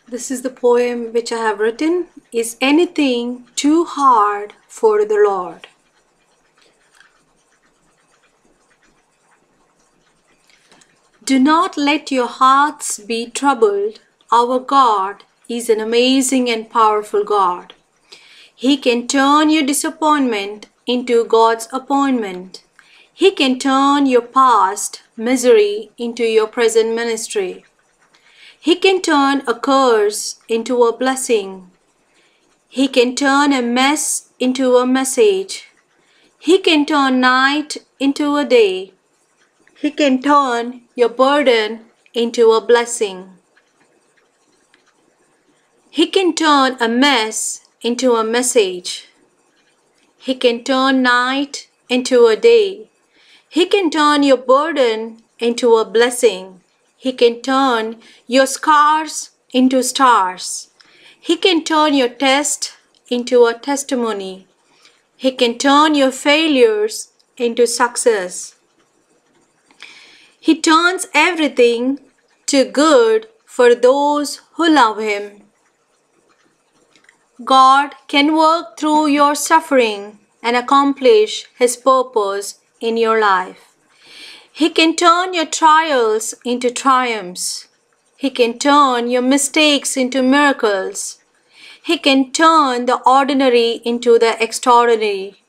This is the poem which I have written. Is anything too hard for the Lord? Do not let your hearts be troubled. Our God is an amazing and powerful God. He can turn your disappointment into God's appointment. He can turn your past misery into your present ministry. He can turn a curse into a blessing. He can turn a mess into a message. He can turn night into a day. He can turn your burden into a blessing. He can turn a mess into a message. He can turn night into a day. He can turn your burden into a blessing. He can turn your scars into stars. He can turn your test into a testimony. He can turn your failures into success. He turns everything to good for those who love Him. God can work through your suffering and accomplish His purpose in your life. He can turn your trials into triumphs. He can turn your mistakes into miracles. He can turn the ordinary into the extraordinary.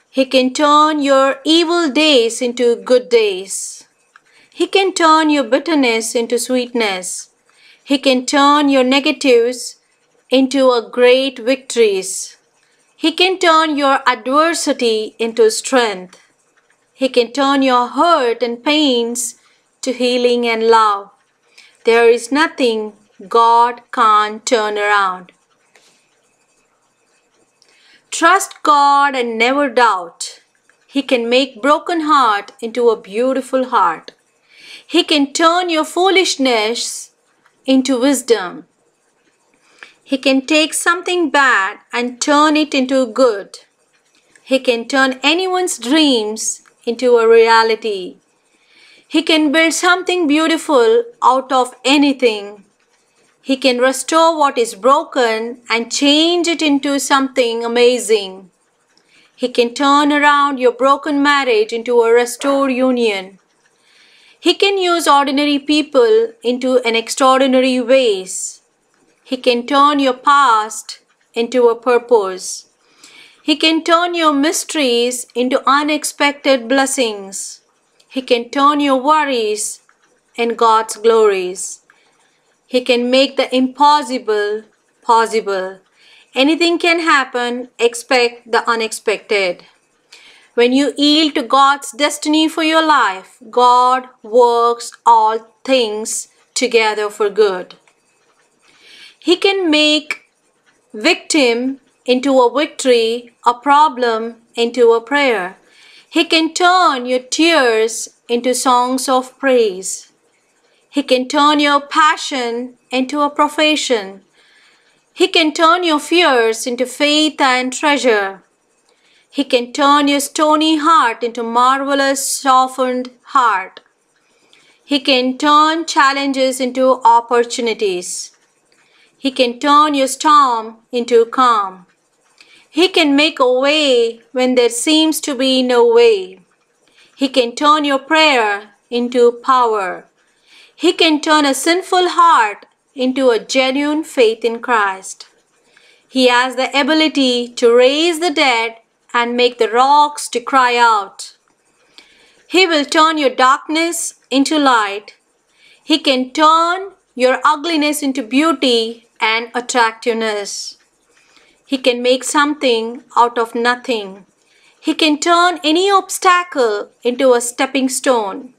He can turn your evil days into good days. He can turn your bitterness into sweetness. He can turn your negatives into a great victories. He can turn your adversity into strength. He can turn your hurt and pains to healing and love. There is nothing God can't turn around. Trust God and never doubt. He can make broken heart into a beautiful heart. He can turn your foolishness into wisdom. He can take something bad and turn it into good. He can turn anyone's dreams into a reality. He can build something beautiful out of anything. He can restore what is broken and change it into something amazing. He can turn around your broken marriage into a restored union. He can use ordinary people into an extraordinary ways. He can turn your past into a purpose. He can turn your mysteries into unexpected blessings. He can turn your worries in God's glories. He can make the impossible possible. Anything can happen, expect the unexpected. When you yield to God's destiny for your life, God works all things together for good. He can make victim into a victory, a problem into a prayer. He can turn your tears into songs of praise. He can turn your passion into a profession. He can turn your fears into faith and treasure. He can turn your stony heart into marvelous softened heart. He can turn challenges into opportunities. He can turn your storm into calm. He can make a way when there seems to be no way. He can turn your prayer into power. He can turn a sinful heart into a genuine faith in Christ. He has the ability to raise the dead and make the rocks to cry out. He will turn your darkness into light. He can turn your ugliness into beauty and attractiveness. He can make something out of nothing. He can turn any obstacle into a stepping stone.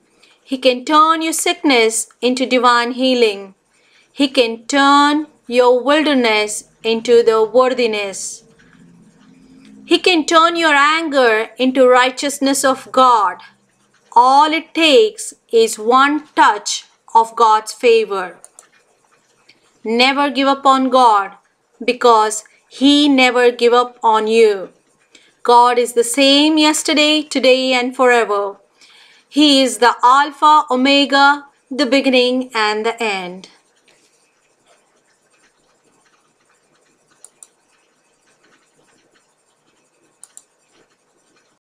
He can turn your sickness into divine healing. He can turn your wilderness into the worthiness. He can turn your anger into righteousness of God. All it takes is one touch of God's favor. Never give up on God because He never give up on you. God is the same yesterday, today, and forever. He is the Alpha, Omega, the beginning and the end.